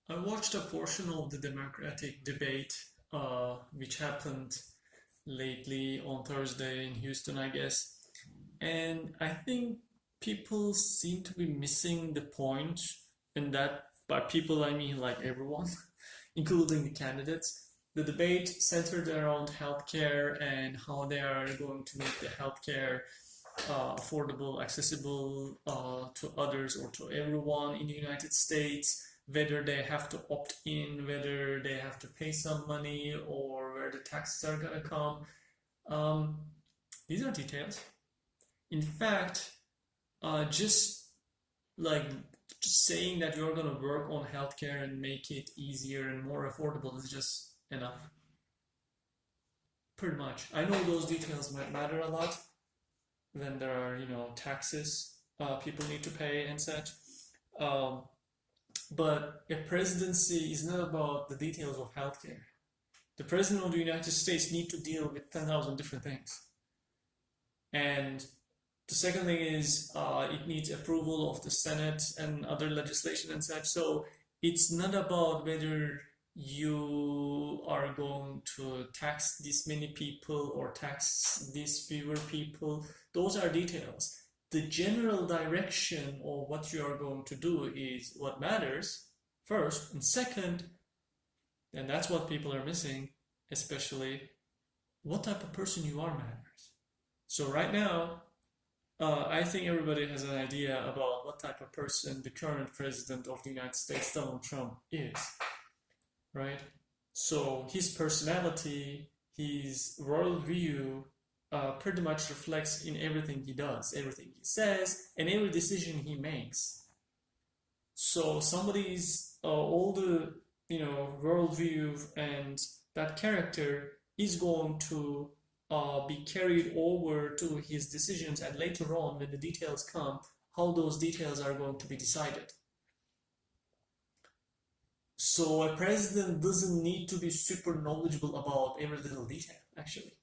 I watched a portion of the Democratic debate, which happened lately on Thursday in Houston, I guess. And I think people seem to be missing the point, and that by people I mean like everyone, including the candidates. The debate centered around healthcare and how they are going to make the healthcare affordable, accessible to others or to everyone in the United States, whether they have to opt in, whether they have to pay some money, or where the taxes are going to come. Um, these are details. In fact, just like just saying that you're going to work on healthcare and make it easier and more affordable is just enough. Pretty much. I know those details might matter a lot when there are, taxes people need to pay and such. Um, but a presidency is not about the details of healthcare. The president of the United States needs to deal with 10,000 different things. And the second thing is it needs approval of the Senate and other legislation and such. So it's not about whether you are going to tax this many people or tax these fewer people. Those are details. The general direction of what you are going to do is what matters first, and second, and that's what people are missing, especially what type of person you are matters. So right now, I think everybody has an idea about what type of person the current president of the United States, Donald Trump, is, right? So his personality, his worldview, pretty much reflects in everything he does, everything he says, and every decision he makes. So somebody's older, worldview and that character is going to be carried over to his decisions, and later on, when the details come, how those details are going to be decided. So a president doesn't need to be super knowledgeable about every little detail, actually.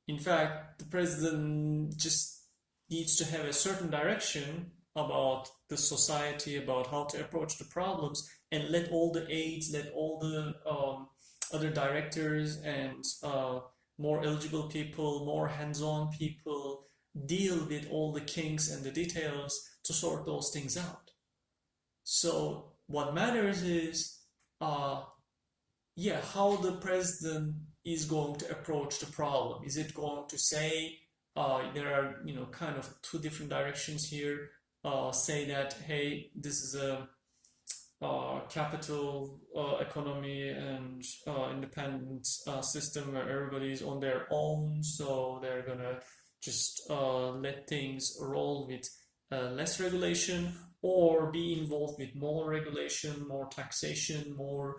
In fact, the president just needs to have a certain direction about the society, about how to approach the problems, and let all the aides, let all the other directors and more eligible people, more hands-on people deal with all the kinks and the details to sort those things out. So what matters is, how the president is going to approach the problem. Is it going to say there are kind of two different directions here? Say that, hey, this is a capital economy and independent system where everybody is on their own, so they're gonna just let things roll with less regulation, or be involved with more regulation, more taxation, more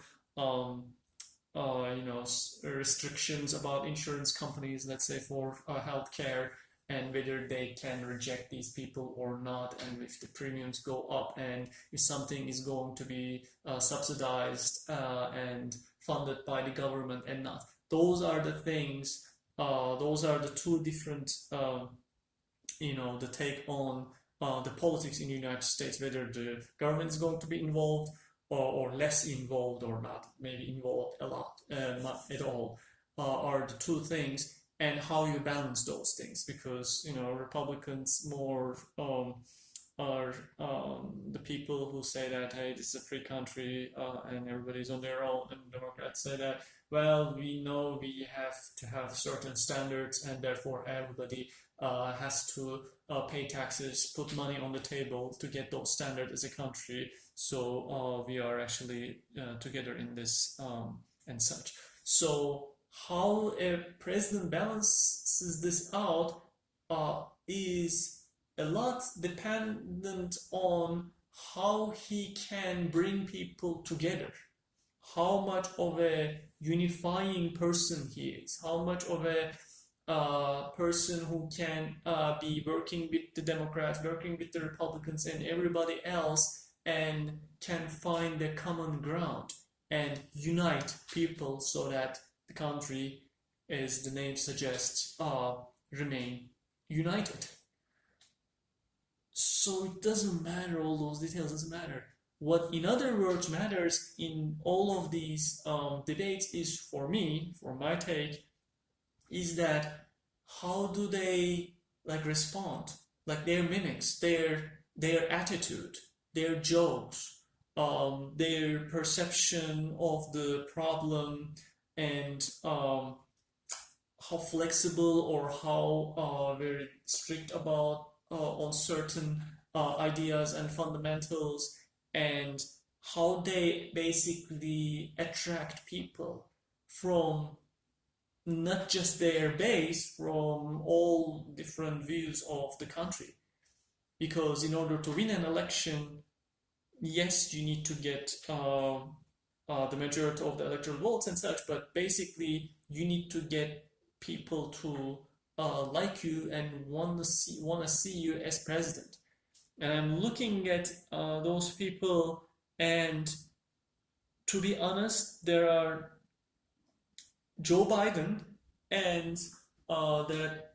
restrictions about insurance companies, let's say for healthcare, and whether they can reject these people or not, and if the premiums go up, and if something is going to be subsidized and funded by the government and not. Those are the things, those are the two different, the take on the politics in the United States, whether the government is going to be involved or less involved or not, maybe involved a lot, not at all, are the two things, and how you balance those things, because Republicans more are the people who say that, hey, this is a free country and everybody's on their own, and Democrats say that, well, we know we have to have certain standards, and therefore everybody has to pay taxes, put money on the table to get those standards as a country. So we are actually together in this and such. So how a president balances this out is a lot dependent on how he can bring people together, how much of a unifying person he is, how much of a person who can be working with the Democrats, working with the Republicans and everybody else, and can find the common ground and unite people so that the country, as the name suggests, remain united. So it doesn't matter, all those details doesn't matter. What, in other words, matters in all of these debates is, for me, for my take, is that how do they like respond, like their mimics, their attitude, their jokes, their perception of the problem, and how flexible or how very strict about on certain ideas and fundamentals, and how they basically attract people from not just their base, from all different views of the country. Because in order to win an election, yes, you need to get the majority of the electoral votes and such, but basically you need to get people to like you and want to see you as president. And I'm looking at those people, and to be honest, there are Joe Biden and that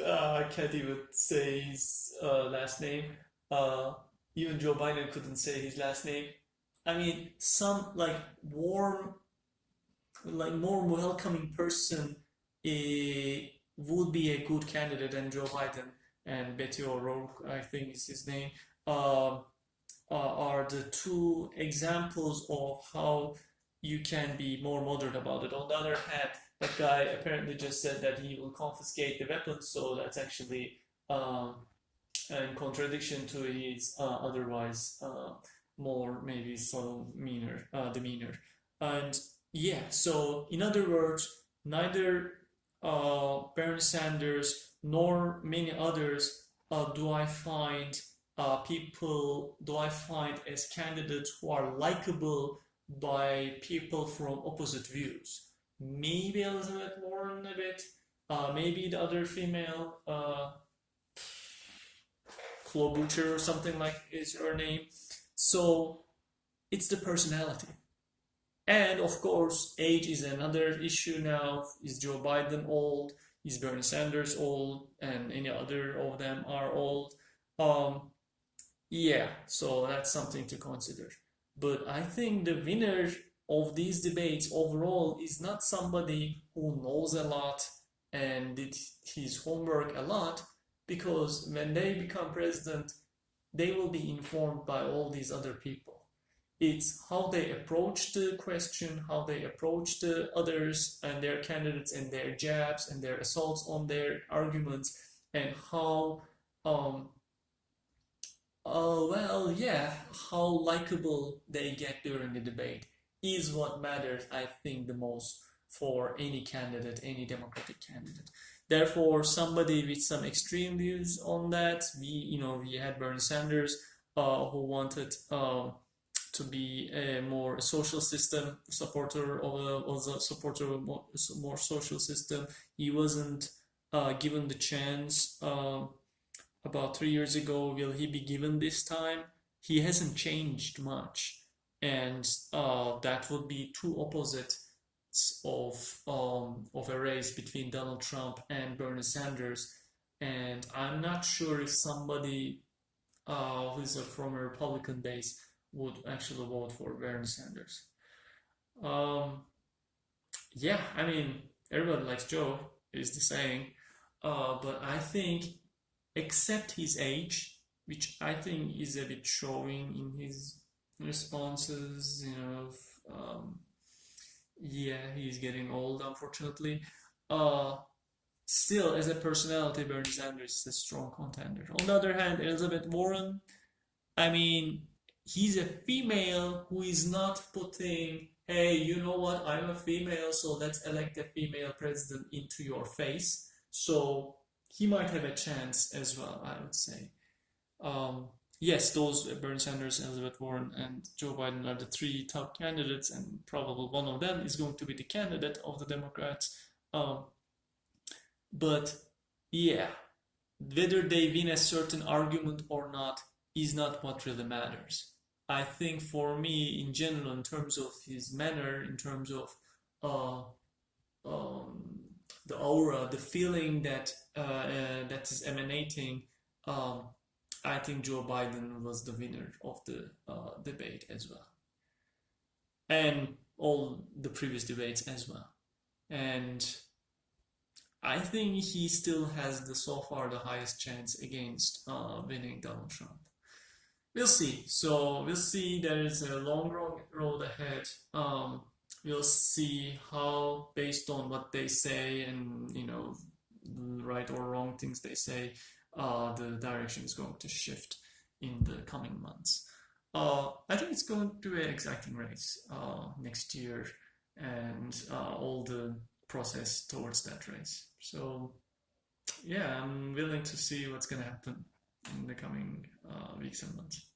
I can't even say his last name. Even Joe Biden couldn't say his last name. I mean, some like warm, like more welcoming person would be a good candidate than Joe Biden, and Betty O'Rourke, I think is his name, are the two examples of how you can be more moderate about it. On the other hand, that guy apparently just said that he will confiscate the weapons, so that's actually in contradiction to his otherwise more maybe so demeanor. And yeah, so in other words, neither Bernie Sanders nor many others do I find as candidates who are likable by people from opposite views. Maybe Elizabeth Warren a bit, maybe the other female, Klobuchar or something like is her name. So it's the personality. And of course, age is another issue now. Is Joe Biden old? Is Bernie Sanders old? And any other of them are old. Yeah, so that's something to consider. But I think the winner of these debates overall is not somebody who knows a lot and did his homework a lot, because when they become president, they will be informed by all these other people. It's how they approach the question, how they approach the others and their candidates and their jabs and their assaults on their arguments, and how how likable they get during the debate is what matters, I think, the most for any candidate, any Democratic candidate. Therefore, somebody with some extreme views on that, we had Bernie Sanders, who wanted to be a more social system supporter of a more social system. He wasn't given the chance about 3 years ago. Will he be given this time? He hasn't changed much, and that would be two opposites of a race between Donald Trump and Bernie Sanders. And I'm not sure if somebody who is from a Republican base would actually vote for Bernie Sanders. Yeah, I mean, everybody likes Joe, is the saying. But I think, except his age, which I think is a bit showing in his responses, yeah, he's getting old, unfortunately. Still, as a personality, Bernie Sanders is a strong contender. On the other hand, Elizabeth Warren, I mean, he's a female who is not putting, hey, you know what, I'm a female, so let's elect a female president into your face. So he might have a chance as well, I would say. Yes, those Bernie Sanders, Elizabeth Warren, and Joe Biden are the three top candidates, and probably one of them is going to be the candidate of the Democrats. But yeah, whether they win a certain argument or not is not what really matters. I think for me, in general, in terms of his manner, in terms of the aura, the feeling that is emanating I think Joe Biden was the winner of the debate as well, and all the previous debates as well. And I think he still has the so far the highest chance against winning Donald Trump. We'll see. So we'll see. There is a long road ahead. We'll see how, based on what they say and right or wrong things they say, the direction is going to shift in the coming months. I think it's going to be an exciting race next year, and all the process towards that race. So yeah, I'm willing to see what's going to happen in the coming weeks and months.